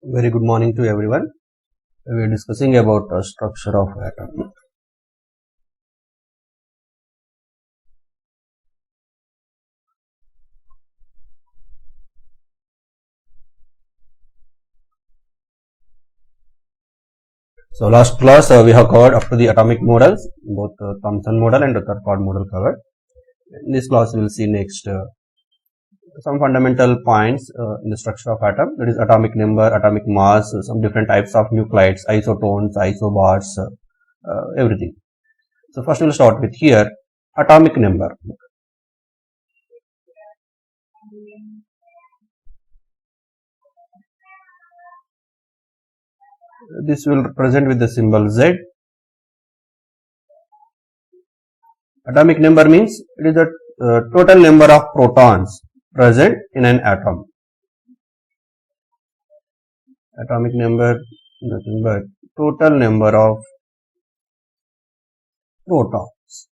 Very good morning to everyone. We are discussing about the structure of atom. So last class we have covered up to the atomic models, both Thomson model and the Rutherford model covered. In this class we will see next some fundamental points in the structure of atom, that is atomic number, atomic mass, some different types of nuclides, isotones, isobars, everything. So first we will start with here atomic number. This will represent with the symbol Z. Atomic number means it is the total number of protons present in an atom. Atomic number nothing but total number of protons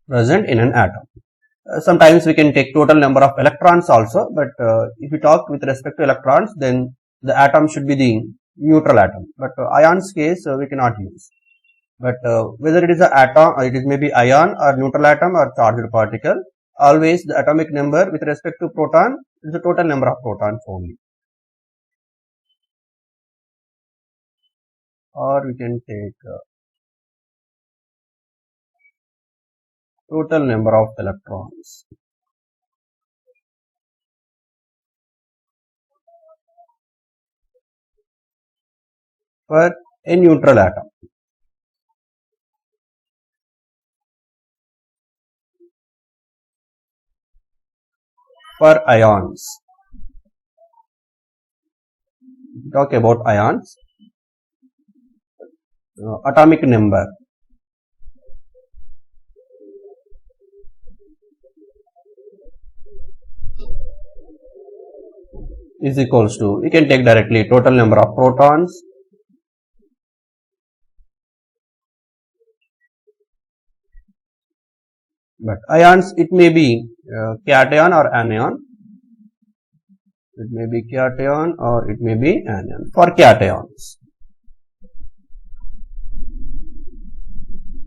present in an atom. Sometimes we can take total number of electrons also, but if we talk with respect to electrons, then the atom should be the neutral atom. But ions case we cannot use. But whether it is an atom, it is maybe ion or neutral atom or charged particle, always the atomic number with respect to proton is the total number of protons only. Or we can take total number of electrons. For a neutral atom. For ions, talk about ions, atomic number is equals to, we can take directly total number of protons but ions it may be cation or anion. It may be cation or it may be anion. For cations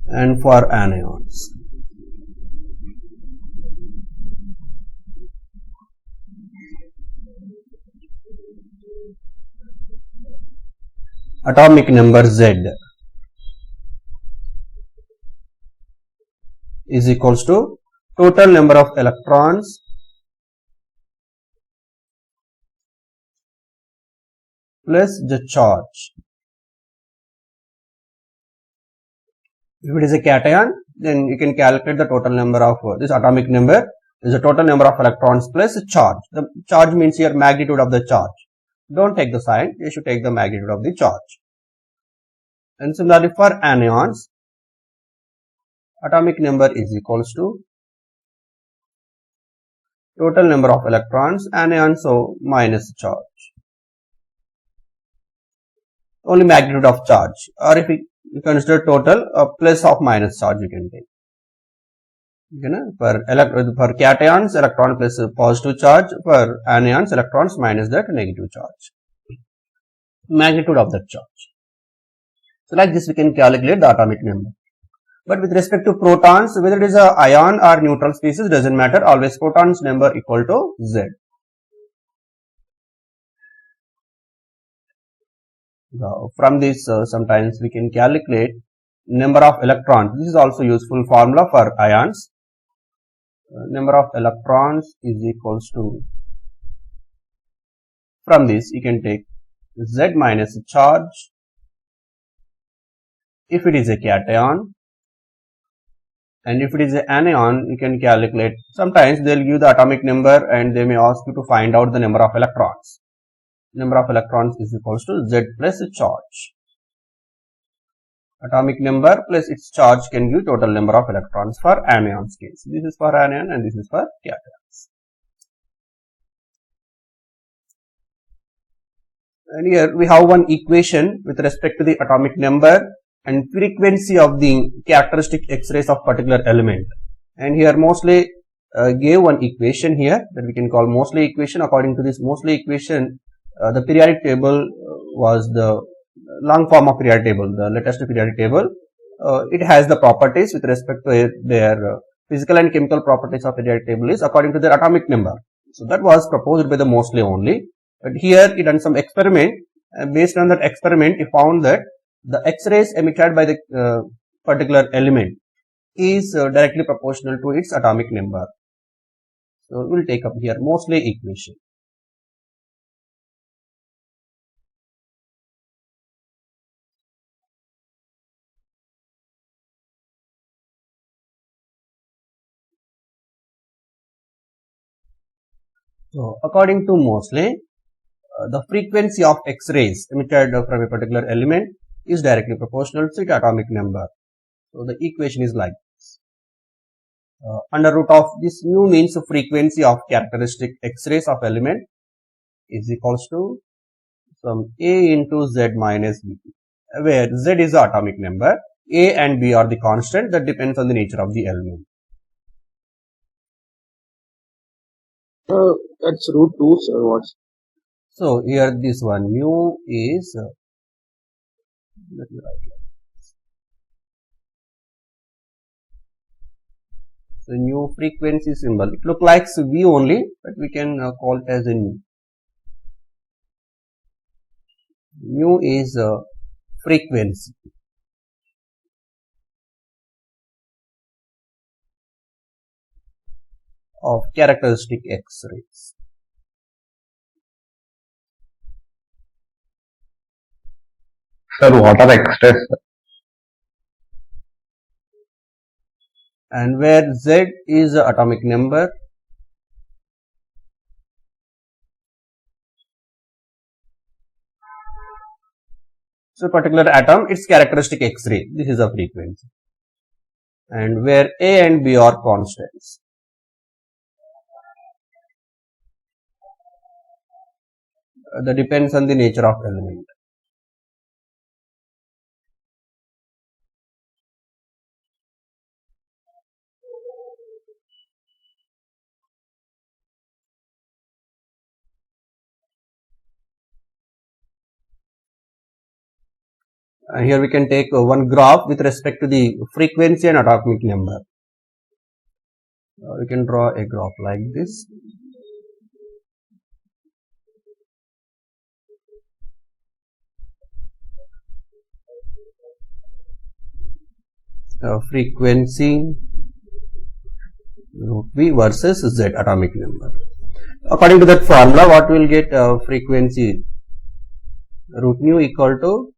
and for anions, atomic number Z is equals to total number of electrons plus the charge. If it is a cation, then you can calculate the total number of this atomic number is the total number of electrons plus charge. The charge means here magnitude of the charge. Don't take the sign, you should take the magnitude of the charge. And similarly for anions, atomic number is equals to total number of electrons, anion, so minus charge. Only magnitude of charge, or if we consider total, plus of minus charge you can take. For cations, electron plus positive charge, for anions, electrons minus that negative charge. Magnitude of that charge. So like this we can calculate the atomic number. But with respect to protons, whether it is a ion or neutral species, doesn't matter, always protons number equal to Z. Now, from this sometimes we can calculate number of electrons. This is also useful formula for ions. Number of electrons is equals to, from this you can take Z minus charge if it is a cation, and if it is an anion you can calculate, sometimes they will give the atomic number and they may ask you to find out the number of electrons. Number of electrons is equals to Z plus charge. Atomic number plus its charge can give total number of electrons for anions case. This is for anion and this is for cations. And here we have one equation with respect to the atomic number and frequency of the characteristic X-rays of particular element. And here mostly gave one equation here that we can call Moseley equation. According to this Moseley equation, the periodic table was the long form of periodic table, the latest periodic table. It has the properties with respect to their physical and chemical properties of periodic table is according to their atomic number. So that was proposed by the Moseley only. But here he done some experiment, and based on that experiment he found that the X-rays emitted by the particular element is directly proportional to its atomic number. So we will take up here Moseley equation. So according to Moseley, the frequency of X-rays emitted from a particular element is directly proportional to its atomic number. So the equation is like this. Under root of this mu means the frequency of characteristic X-rays of element is equals to some A into Z minus B, where Z is the atomic number, A and B are the constant that depends on the nature of the element. That's root 2, sir. What's So here this one mu is let me write it. So new frequency symbol, it looks like V only, but we can call it as a nu. Nu is frequency of characteristic X-rays. Sir, what are X-rays? And where Z is the atomic number, so particular atom, its characteristic X-ray, this is a frequency. And where A and B are constants. That depends on the nature of element. And here we can take one graph with respect to the frequency and atomic number. We can draw a graph like this. Frequency root V versus Z atomic number. According to that formula, what we will get frequency root nu equal to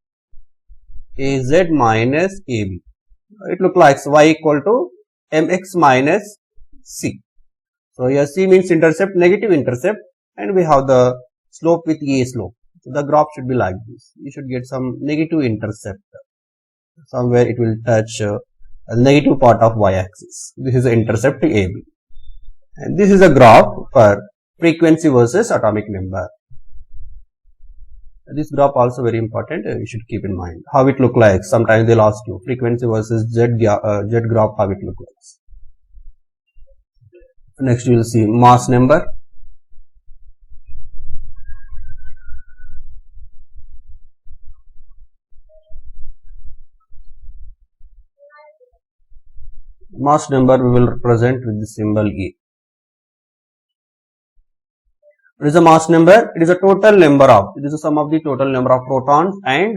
Az minus AB. It looks like y equal to mx minus c. So here c means intercept, negative intercept, and we have the slope with a slope. So the graph should be like this. You should get some negative intercept. Somewhere it will touch a negative part of y-axis. This is the intercept AB. And this is a graph for frequency versus atomic number. This graph also very important, you should keep in mind how it look like. Sometimes they'll ask you frequency versus Z graph, how it look like. Next you will see mass number. Mass number we will represent with the symbol E. What is the mass number? It is a total number of, it is the sum of the total number of protons and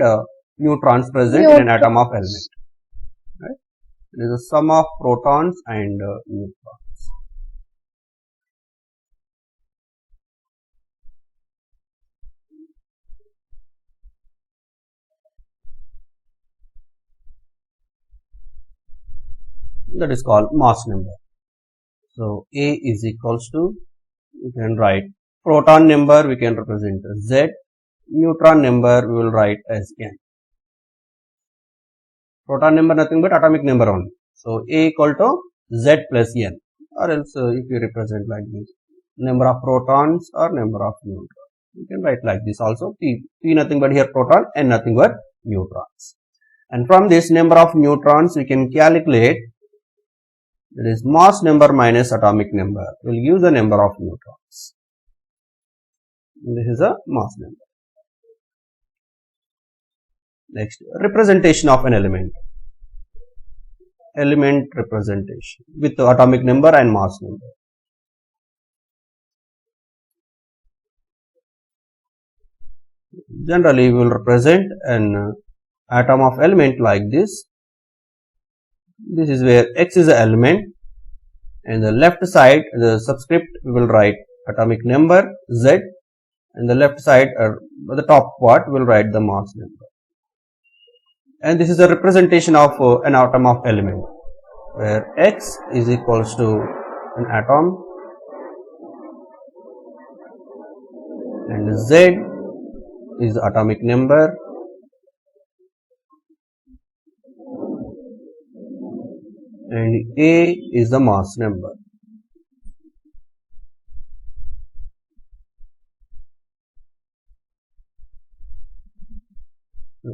neutrons present in an atom of element. Right? It is the sum of protons and neutrons. That is called mass number. So A is equals to, you can write proton number, we can represent as Z, neutron number we will write as N. Proton number nothing but atomic number only. So A equal to Z plus N, or else if you represent like this, number of protons or number of neutrons. You can write like this also, P nothing but here proton, N nothing but neutrons. And from this number of neutrons we can calculate That is mass number minus atomic number will give the number of neutrons. This is a mass number. Next, representation of an element. Element representation with the atomic number and mass number. Generally, we will represent an atom of element like this. This is where X is the element, and the left side, the subscript, we will write atomic number Z, and the left side, the top part, will write the mass number. And this is a representation of an atom of element, where X is equals to an atom, and Z is the atomic number, and A is the mass number.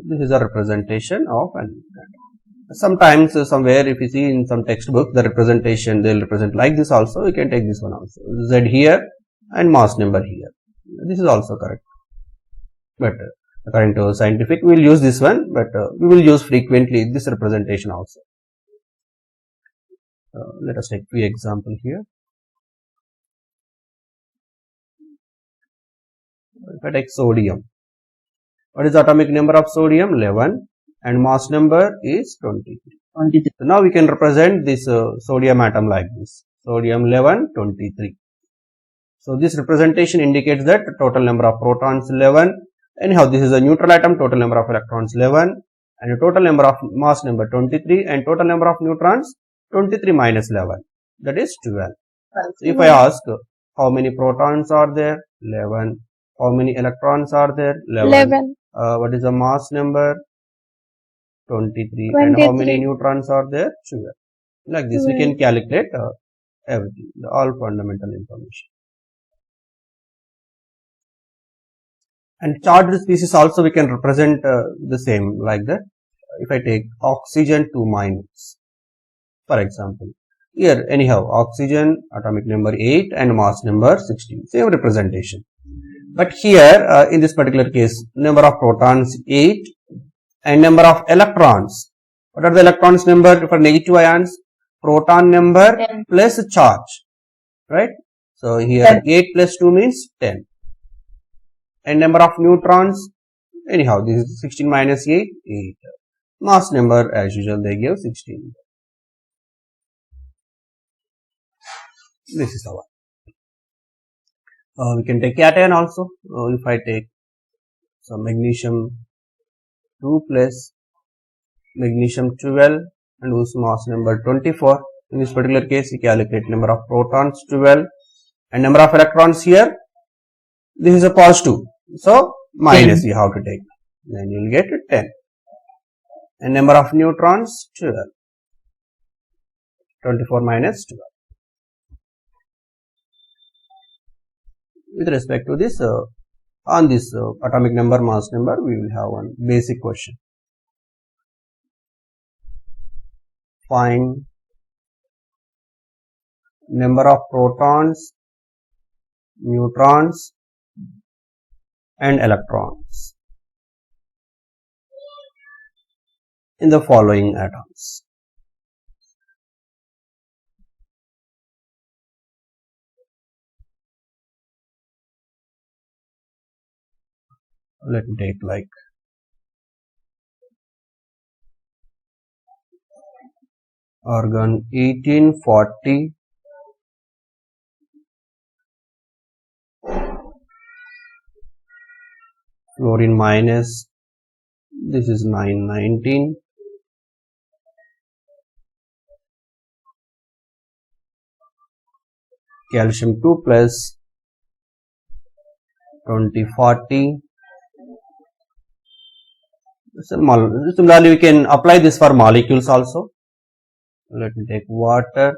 This is a representation of an atom. Sometimes, somewhere, if you see in some textbook, the representation, they will represent like this also. We can take this one also. Z here and mass number here. This is also correct. But according to scientific, we will use this one, but we will use frequently this representation also. Let us take few example here. If I take sodium, what is the atomic number of sodium? 11, and mass number is 23. So now we can represent this sodium atom like this. Sodium 11, 23. So this representation indicates that total number of protons 11. Anyhow, this is a neutral atom, total number of electrons 11, and the total number of mass number 23, and total number of neutrons 23 minus 11, that is 12. So if I ask how many protons are there? 11. How many electrons are there? 11. What is the mass number? 23. And how many neutrons are there? 12. Like this, we can calculate everything, all fundamental information. And charged species also we can represent the same like that. If I take oxygen 2 minus, for example, here anyhow oxygen atomic number 8 and mass number 16, same representation. But here in this particular case, number of protons 8 and number of electrons. What are the electrons number for negative ions? Proton number 10 plus charge, right? So here 10. 8 plus 2 means 10. And number of neutrons, anyhow this is 16 minus 8, 8. Mass number as usual they give 16. This is the one. We can take cation also. If I take some magnesium 2 plus magnesium 12 and whose mass number 24. In this particular case, we calculate number of protons 12 and number of electrons here. This is a positive, so minus 10. You have to take. Then you will get 10. And number of neutrons 12. 24 minus 12. With respect to this, on this atomic number, mass number, we will have one basic question. Find number of protons, neutrons and electrons in the following atoms. Let me take like argon 1840, fluorine minus, this is 919, calcium 2 plus 2040. Similarly, we can apply this for molecules also. Let me take water,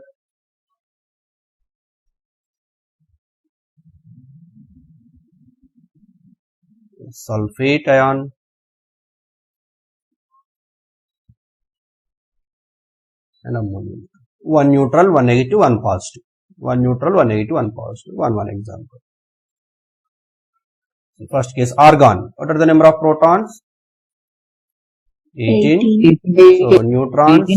sulfate ion, and ammonium. one neutral, one negative, one positive. One neutral, one negative, one positive. One example. First case, argon. What are the number of protons? 18. So neutrons,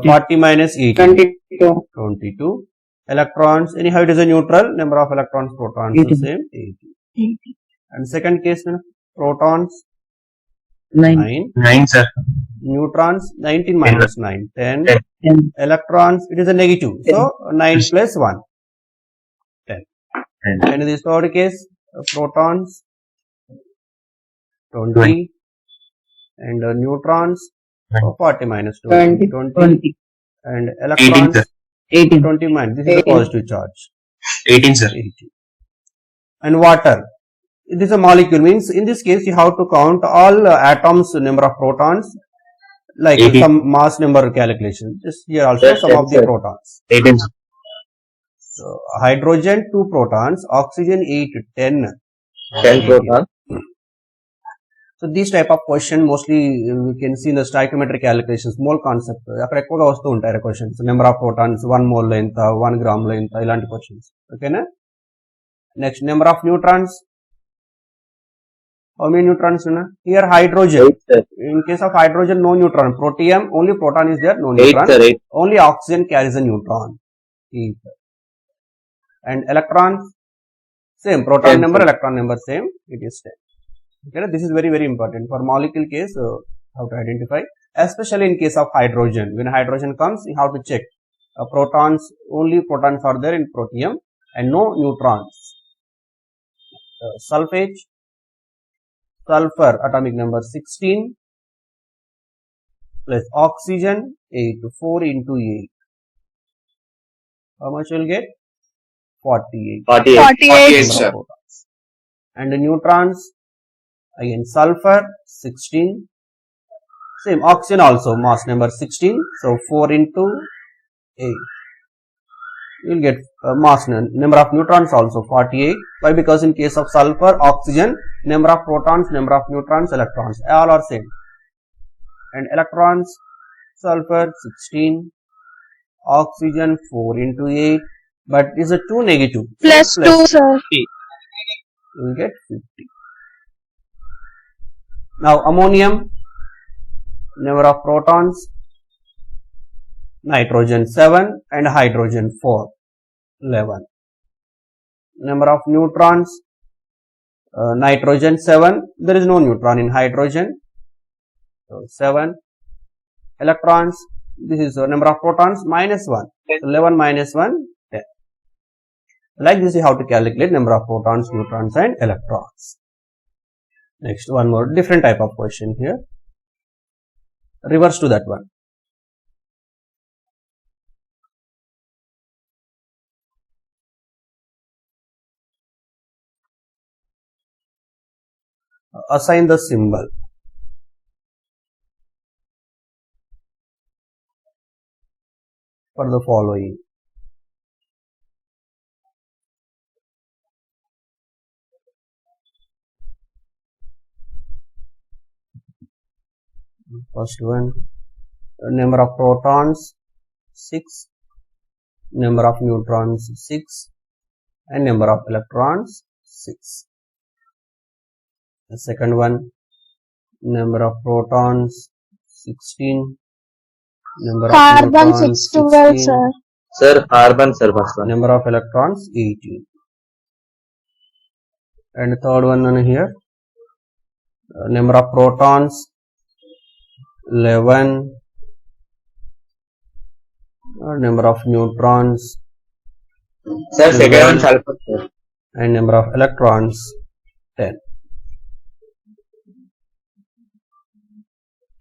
40 minus 18. 22. Electrons, anyhow it is a neutral, number of electrons, protons the same, 80. And second case, protons, 9. 9, sir. Neutrons, 19 minus 9, 10. Electrons, it is a negative, so 9 plus 1, 10. And in this third case, protons, 20. And neutrons, 40 minus 20. And electrons, 18. 20 minus, this is a positive charge. 18, sir. 18. And water, this is a molecule, means in this case you have to count all atoms number of protons, like 18. some mass number calculation. Just here also Yes, some yes, of the sir. protons. 18, sir. So hydrogen 2 protons, oxygen 8, 10. 10 protons. So these type of question mostly we can see in the stoichiometric calculations, mole concept. అక్కడ ఎక్కువగా వస్తూ ఉంటాయి questions, number of protons 1 mole లో ఎంత, 1 gram లో ఎంత, ఇలాంటి questions. ఓకేనా? Next number of neutrons. How many neutrons? Here hydrogen. 8, sir. In case of hydrogen, no neutron. Protium, only proton is there, no 8, neutron. sir. 8. Only oxygen carries a neutron. 8. And electrons, same. Proton 10, number, sir. electron number same. It is 10. Okay, this is very, very important for molecule case. How to identify, especially in case of hydrogen. When hydrogen comes, you have to check. Protons, only protons are there in protium and no neutrons. Sulfate, sulfur atomic number 16 plus oxygen 8, 4 into 8. How much you will get? 48. 48, sir. And the neutrons, again sulfur 16, same oxygen also mass number 16, so 4 into 8. You will get mass number of neutrons also 48. Why? Because in case of sulfur, oxygen, number of protons, number of neutrons, electrons, all are same. And electrons, sulfur 16, oxygen 4 into 8, but is a 2 negative. Plus 2, sir. You will get 50. Now ammonium, number of protons, nitrogen 7 and hydrogen 4, 11. Number of neutrons, nitrogen 7, there is no neutron in hydrogen, so 7. Electrons, this is the number of protons, minus 1, so 11 minus 1, 10. Like this you have to calculate number of protons, neutrons and electrons. Next, one more different type of question here. Reverse to that one. Assign the symbol. For the following. First one, number of protons 6, number of neutrons 6 and number of electrons 6. The second one, number of protons 16, number of Carbon neutrons 612, 16, sir. Sir, carbon, sir, first one. number of electrons 18. And third one on here, number of protons 11, number of neutrons Sir, second one, sulfur, sir. and number of electrons 10.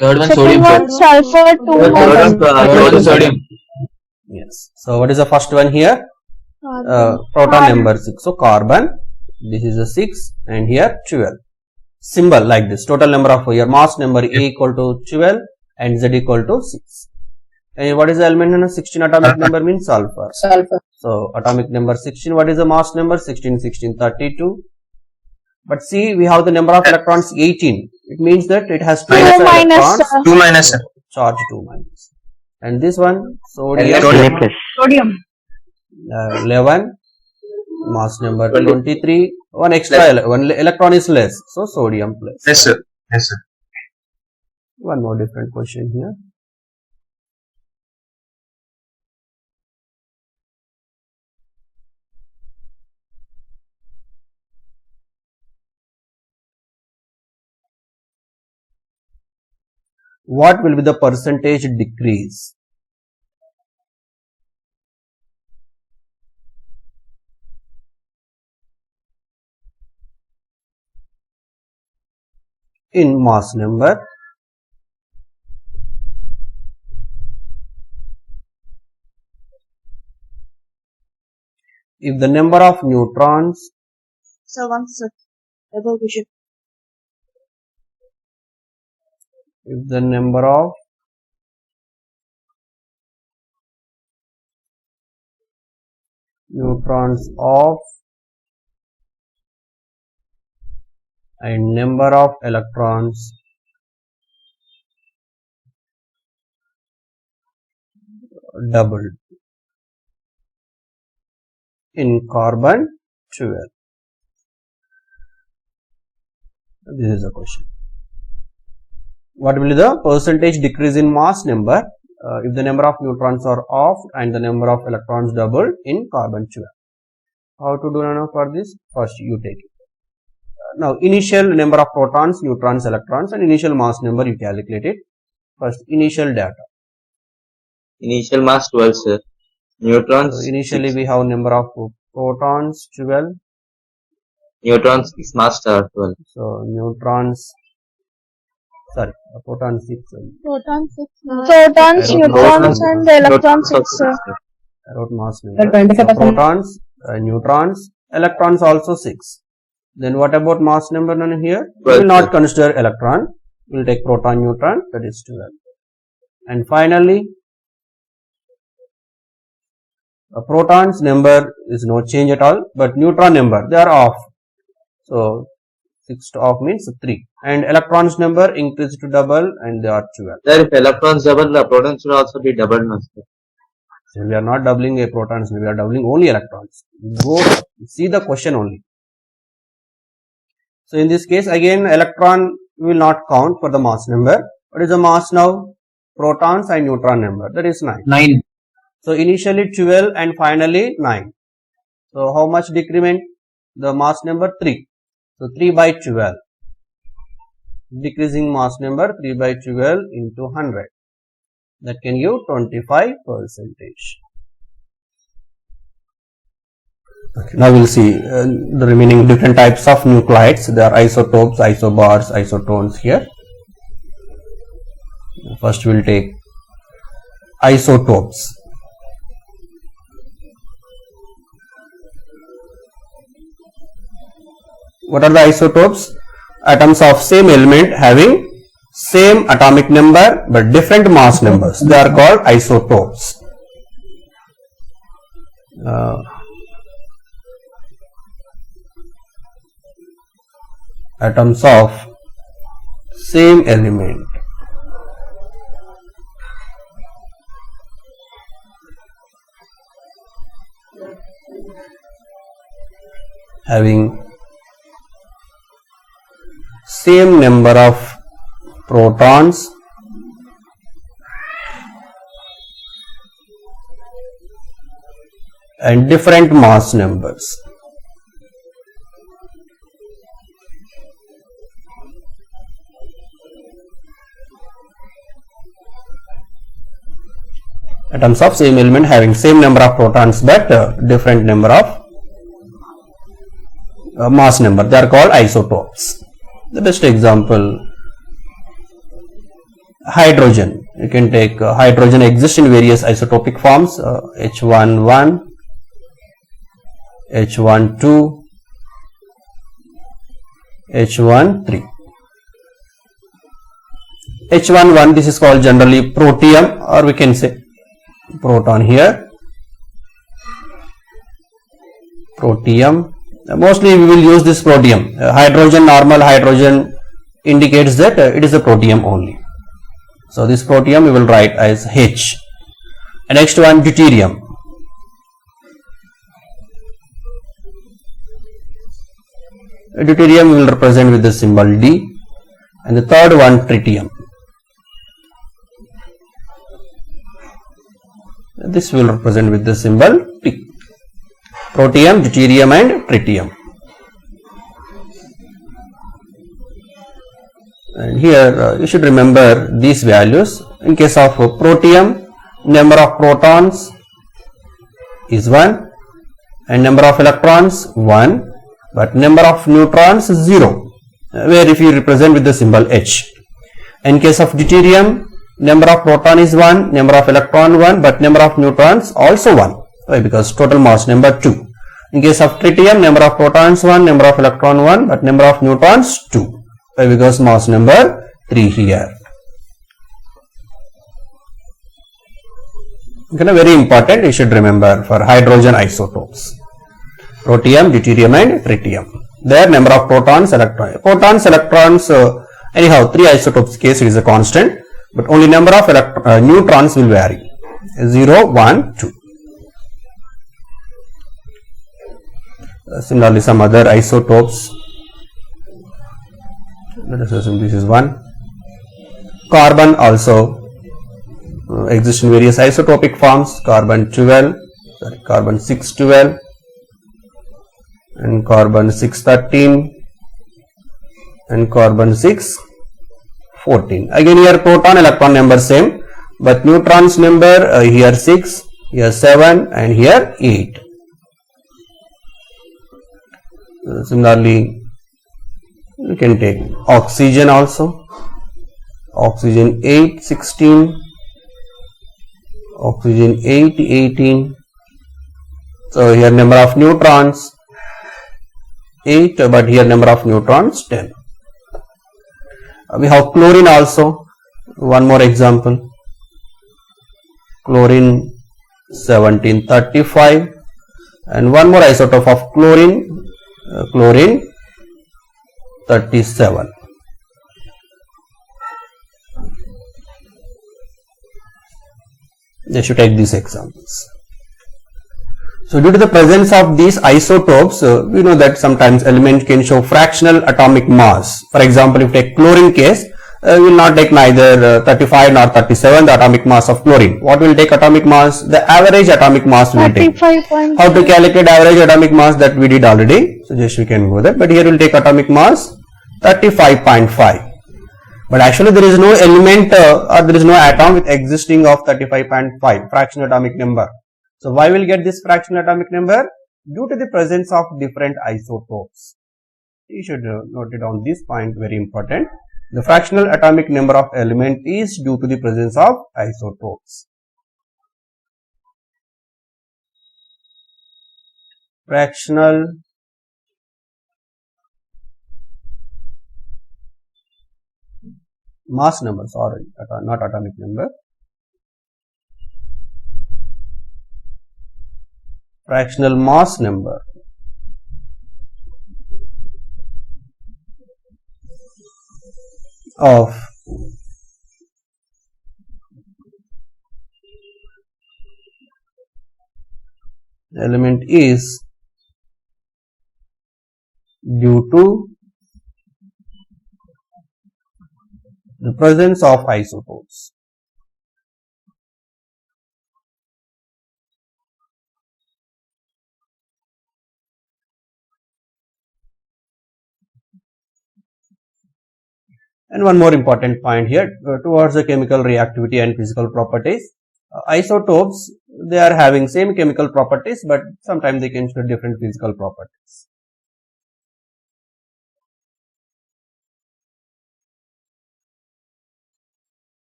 Third one, Second one, sulfur 2. third one, sodium. Yes. So what is the first one here? Proton Carbon. number 6. So carbon, this is a 6 and here 12. Symbol like this. Total number of your mass number A equal to 12 and Z equal to 6. And what is the element? 16 atomic number means sulfur. Sulfur. So atomic number 16. What is the mass number? 16, 16, 32. But see, we have the number of electrons 18. It means that it has 2 2 minus, electrons. sir. 2 minus, sir. Charge 2 minus. And this one, sodium, Na+. Sodium. 11, mass number 20. 23, one extra, one electron is less, so sodium plus. Yes, sir. Yes, sir. One more different question here. What will be the percentage decrease in mass number if the number of neutrons So once above we should. if the number of neutrons of and number of electrons doubled in carbon 12. This is the question. What will be the percentage decrease in mass number if the number of neutrons are off and the number of electrons doubled in carbon 12? How to do now for this? First you take it. Now initial number of protons, neutrons, electrons and initial mass number you calculate it. First initial data. Initial mass 12, sir. Neutrons. So initially 6. we have number of protons 12. Neutrons is mass star 12. So neutrons, sorry, protons 6. Protons, Protons, neutrons, and electrons 6. I wrote mass number. So protons, neutrons, electrons also 6. Then what about mass number none here? We will not consider electron. We will take proton, neutron, that is 12. And finally, protons number is no change at all, but neutron number, they are off. So 6 to off means 3. And electrons number increased to double and they are 12. Sir, if electrons double, the protons should also be doubled, no, sir. So we are not doubling a protons, we are doubling only electrons. Go see the question only. So in this case again electron will not count for the mass number. What is the mass now? Protons and neutron number, that is 9. 9. So initially 12 and finally 9. So how much decrement? The mass number 3. So 3 by 12. Decreasing mass number 3 by 12 into 100. That can give 25%. Okay, now we'll see the remaining different types of nuclides. There are isotopes, isobars, isotones here. First we'll take isotopes. What are the isotopes? Atoms of same element having same atomic number but different mass numbers. They are called isotopes. Atoms of same element having same number of protons and different mass numbers. Atoms of same element having same number of protons but different number of mass number, they are called isotopes. The best example, hydrogen. You can take hydrogen exists in various isotopic forms, H11, H12, H13. H11, this is called generally protium, or we can say proton here, protium. Mostly we will use this protium. Hydrogen, normal hydrogen indicates that it is a protium only. So this protium we will write as H. And next one, deuterium. Deuterium will represent with the symbol D, and the third one, tritium. This will represent with the symbol T. Protium, deuterium and tritium. And here you should remember these values. In case of protium, number of protons is 1 and number of electrons 1, but number of neutrons is 0, where if you represent with the symbol H. In case of deuterium, number of proton is 1, number of electron 1, but number of neutrons also 1. Why? Because total mass number 2. In case of tritium, number of protons 1, number of electron 1, but number of neutrons 2. Why? Because mass number 3 here. Okay, very important, you should remember for hydrogen isotopes. Protium, deuterium and tritium. Their number of protons, electrons, anyhow 3 isotopes case it is a constant, but only number of neutrons will vary. 0, 1, 2. Similarly, some other isotopes. Let us assume this is 1. Carbon also exists in various isotopic forms. Carbon 612 and carbon 613 and carbon 614. Again here proton electron number same, but neutrons number here 6, here 7 and here 8. Similarly, you can take oxygen also. Oxygen 8, 16, oxygen 8, 18. So here number of neutrons 8, but here number of neutrons 10. We have chlorine also. One more example. Chlorine 1735 and one more isotope of chlorine, chlorine 37. They should take these examples. So due to the presence of these isotopes, we know that sometimes element can show fractional atomic mass. For example, if you take chlorine case, we will not take neither 35 nor 37 the atomic mass of chlorine. What will take atomic mass? The average atomic mass will take. 35.5. How to calculate average atomic mass, that we did already. So just we can go there. But here we will take atomic mass 35.5. But actually there is no element or there is no atom with existing of 35.5 fractional atomic number. So why will get this fractional atomic number? Due to the presence of different isotopes. You should note it on this point, very important. The fractional atomic number of element is due to the presence of isotopes. Fractional mass number, sorry, not atomic number. Fractional mass number of element is due to the presence of isotopes. And one more important point here towards the chemical reactivity and physical properties. Isotopes, they are having same chemical properties, but sometimes they can show different physical properties.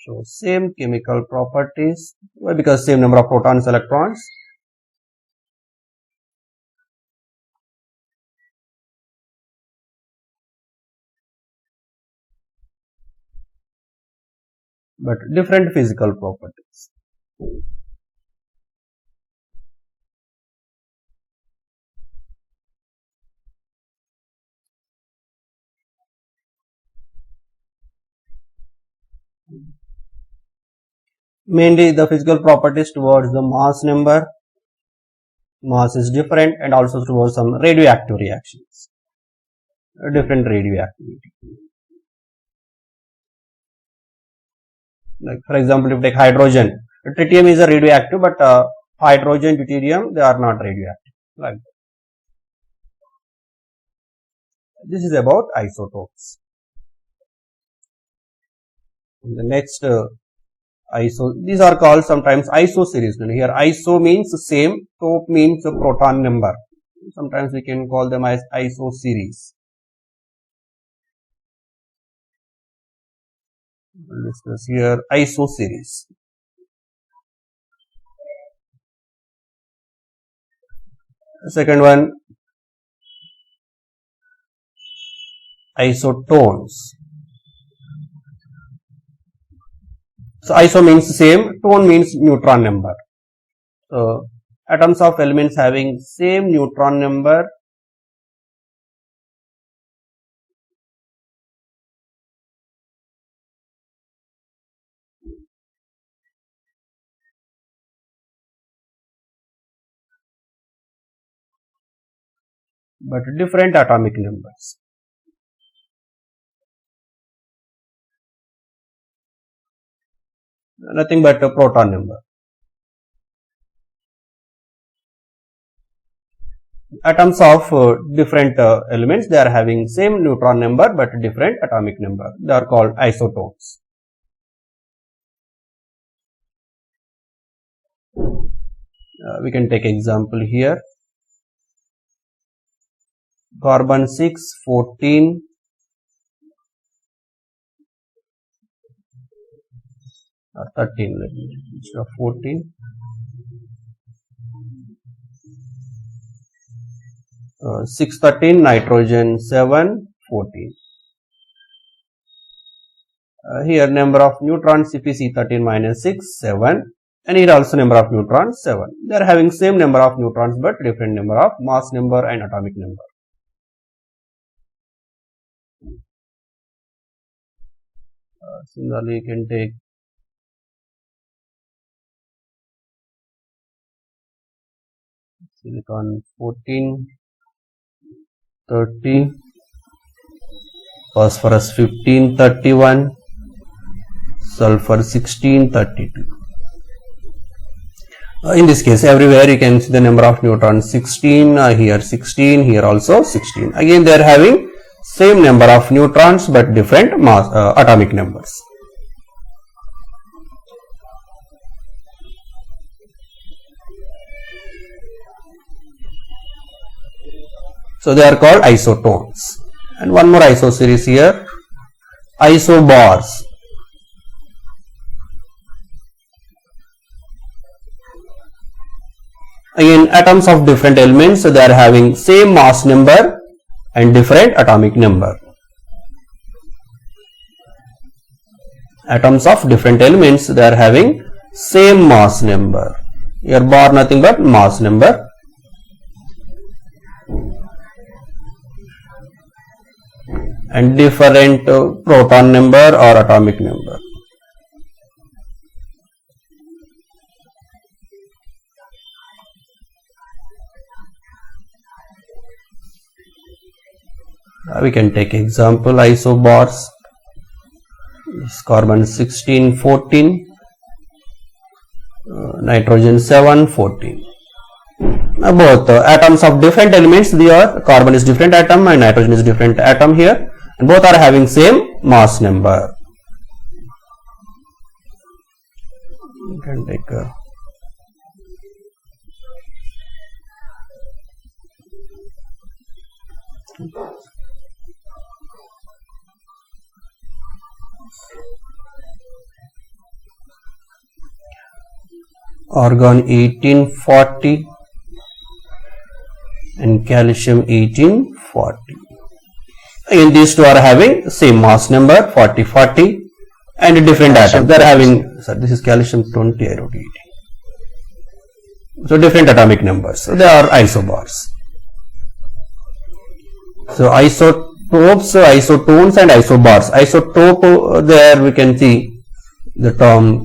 So same chemical properties. Why? Because same number of protons, electrons. But different physical properties. Mainly the physical properties towards the mass number, mass is different, and also towards some radioactive reactions, different radioactivity. Like for example, if you take hydrogen, tritium is a radioactive, but hydrogen, deuterium, they are not radioactive. Like that. This is about isotopes. And the next these are called sometimes iso series. And here iso means same, tope means proton number. Sometimes we can call them as iso series. We'll discuss here iso series. The second one, isotones. So iso means same, tone means neutron number. So atoms of elements having same neutron number but different atomic numbers. Nothing but a proton number. Atoms of different elements, they are having same neutron number but different atomic number. They are called isotopes. We can take example here. Carbon 6, 14, or 13, let me instead of 14. 6, 13, nitrogen 7, 14. Here number of neutrons, if we see 13 minus 6, 7. And here also number of neutrons, 7. They are having same number of neutrons but different number of mass number and atomic number. Similarly, you can take silicon 14, 30, phosphorus 15, 31, sulfur 16, 32. In this case, everywhere you can see the number of neutrons 16, here 16, here also 16. Again, they are having same number of neutrons but different mass, atomic numbers. So they are called isotones. And one more iso series here, isobars. Again, atoms of different elements, so they are having same mass number and different atomic number. Atoms of different elements, they are having same mass number. Here bar nothing but mass number. And different proton number or atomic number. We can take example isobars. This carbon 16, 14, nitrogen 7, 14. Both atoms of different elements, carbon is different atom and nitrogen is different atom here, and both are having same mass number. You can take argon 1840 and calcium 1840. Again, these two are having same mass number 4040 and different atoms. They are having, sir, this is calcium 20, I wrote 18. So different atomic numbers. So they are isobars. So isotopes, isotones and isobars. Isotope, there we can see the term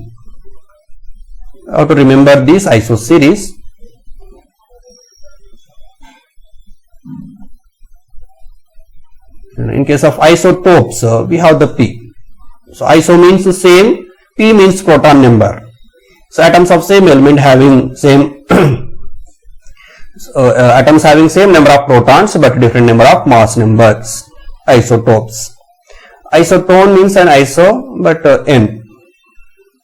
How to remember this iso series? In case of isotopes, we have the P. So iso means the same, P means proton number. So atoms of same element having same atoms having same number of protons but different number of mass numbers. Isotopes. Isotone means an iso but N.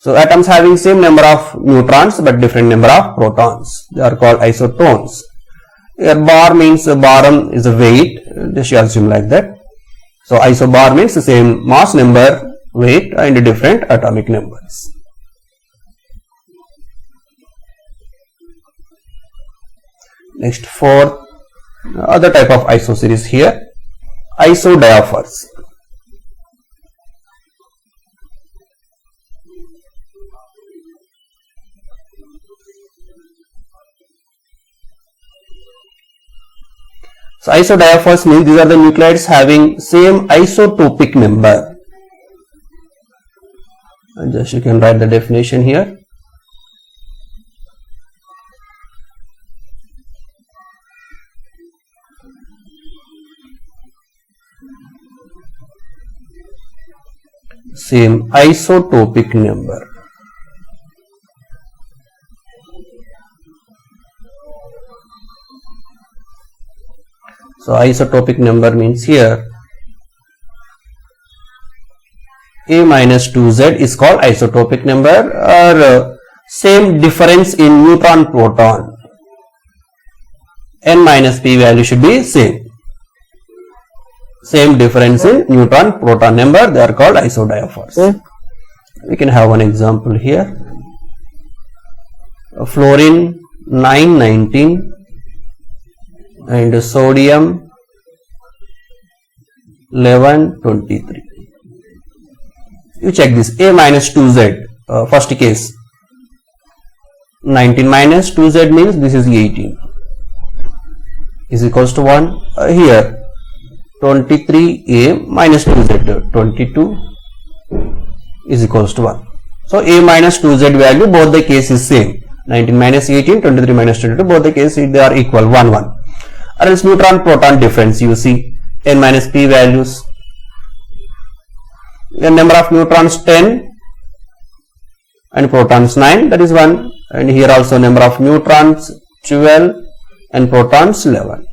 So atoms having same number of neutrons but different number of protons. They are called isotones. Here bar means barum is a weight. They should assume like that. So isobar means the same mass number, weight and different atomic numbers. Next, fourth, other type of iso series here, isodiaphers. So isodiaphers means these are the nuclides having same isotopic number. And just you can write the definition here. Same isotopic number. So isotopic number means here A minus 2Z is called isotopic number, or same difference in neutron proton. N minus P value should be same. Same difference in neutron proton number, they are called isodiaphers. We can have one example here. Fluorine 919 and sodium 1123. You check this, A minus 2Z, first case, 19 minus 2Z means this is 18, is equals to 1. Here 23A minus 2Z, 22 is equals to 1. So A minus 2Z value, both the cases same, 19 minus 18, 23 minus 22, both the cases they are equal, 1 1. Or else neutron proton difference, you see N minus P values, the number of neutrons 10 and protons 9, that is 1, and here also number of neutrons 12 and protons 11,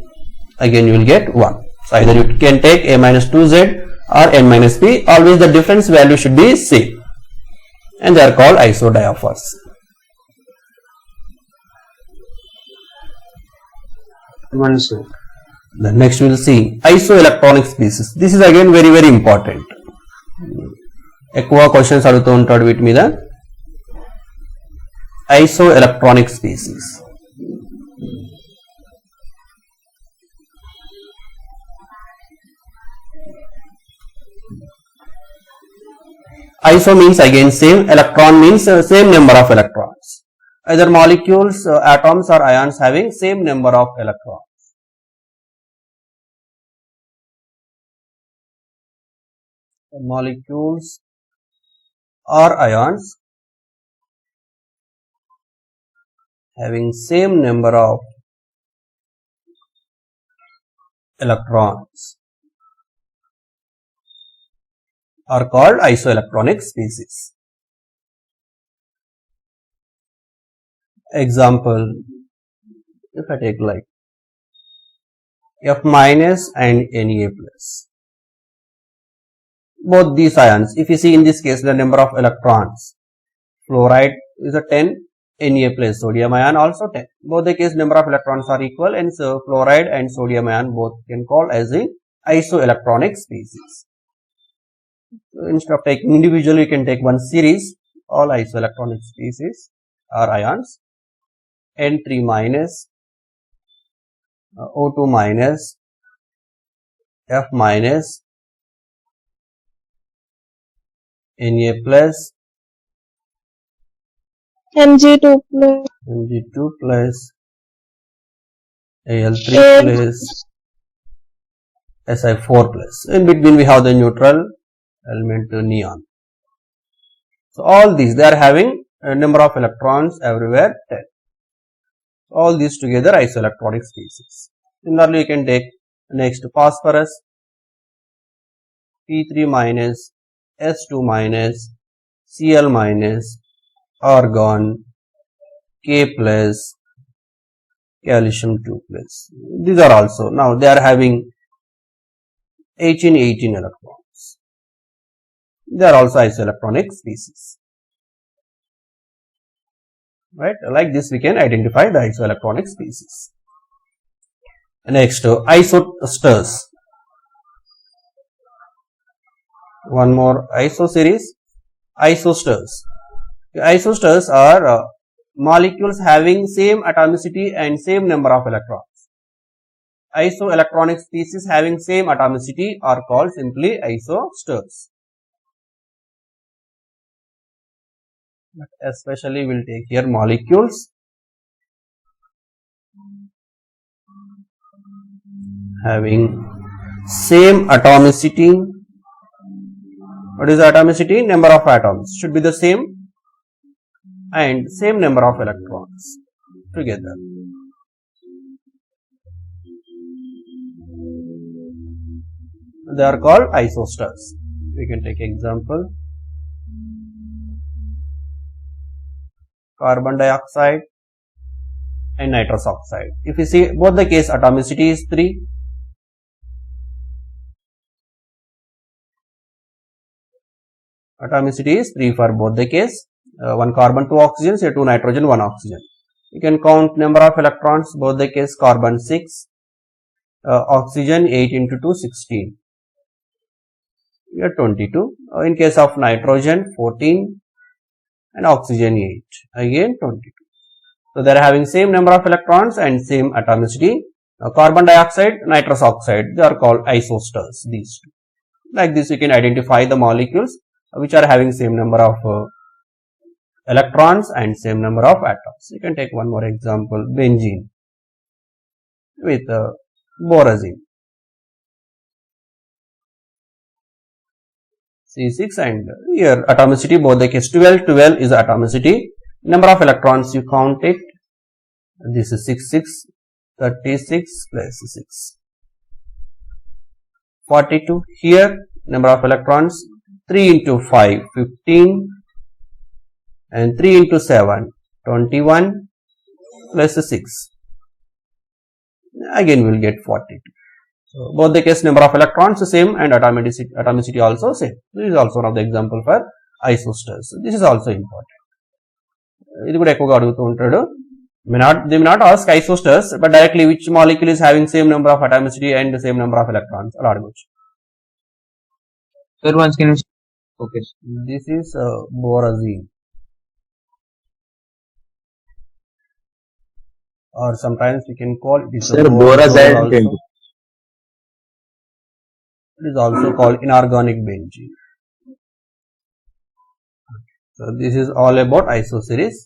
again you will get 1. So either you can take A minus 2Z or N minus P, always the difference value should be same, and they are called isodiaphers. Then next we will see isoelectronic species. This is again very very important. ఎక్కువ questions అడుగుతూ ఉంటాడు వీటి మీద. Isoelectronic species. Iso means again same, electron means same number of electrons. Either molecules, atoms or ions having same number of electrons. Molecules or ions having same number of electrons are called isoelectronic species. Example, if I take like F minus and Na plus. Both these ions, if you see in this case the number of electrons, fluoride is a 10, Na plus sodium ion also 10. Both the case number of electrons are equal, and so fluoride and sodium ion both can call as a isoelectronic species. So instead of taking individually, you can take one series, all isoelectronic species are ions, N3 minus, O2 minus, F minus, Na plus, Mg2 plus, Mg2 plus, Al3 plus, Si4 plus. In between we have the neutral element neon. So all these, they are having number of electrons everywhere 10. All these together isoelectronic species. Similarly, you can take next phosphorus, P3 minus, S2 minus, Cl minus, argon, K plus, calcium 2 plus. These are also, now they are having 18 electrons. They are also isoelectronic species. Right, like this we can identify the isoelectronic species. Next, isosters. One more iso series, isosters. Isosters are molecules having same atomicity and same number of electrons. Isoelectronic species having same atomicity are called simply isosters. But especially we'll take here molecules having same atomicity. What is the atomicity? Number of atoms should be the same and same number of electrons together. They are called isosters. We can take example. Carbon dioxide and nitrous oxide. If you see both the case atomicity is 3. Atomicity is 3 for both the case. 1 carbon, 2 oxygen, say 2 nitrogen, 1 oxygen. You can count number of electrons, both the case carbon 6, oxygen 8 into 2, 16. Here 22. In case of nitrogen 14 and oxygen 8, again 22. So they are having same number of electrons and same atomicity. Carbon dioxide, nitrous oxide, they are called isosters, these two. Like this you can identify the molecules which are having same number of electrons and same number of atoms. You can take one more example, benzene with borazine. C6 and here atomicity both the case 12 is atomicity. Number of electrons you count it. This is 36 plus 6. 42. Here number of electrons 3 into 5 15 and 3 into 7 21 plus 6. Again we will get 42. So both the case number of electrons same and atomicity also same. This is also one of the example for isosters. This is also important. ఇది కూడా ఎక్కువగా అడుగుతూ ఉంటాడు. They may not ask isosters, but directly which molecule is having same number of atomicity and the same number of electrons. అలా అడగొచ్చు. Sir, once can you? Okay. This is borazine, or sometimes we can call it. Sir, borazine. It is also called inorganic benzene. So this is all about iso series.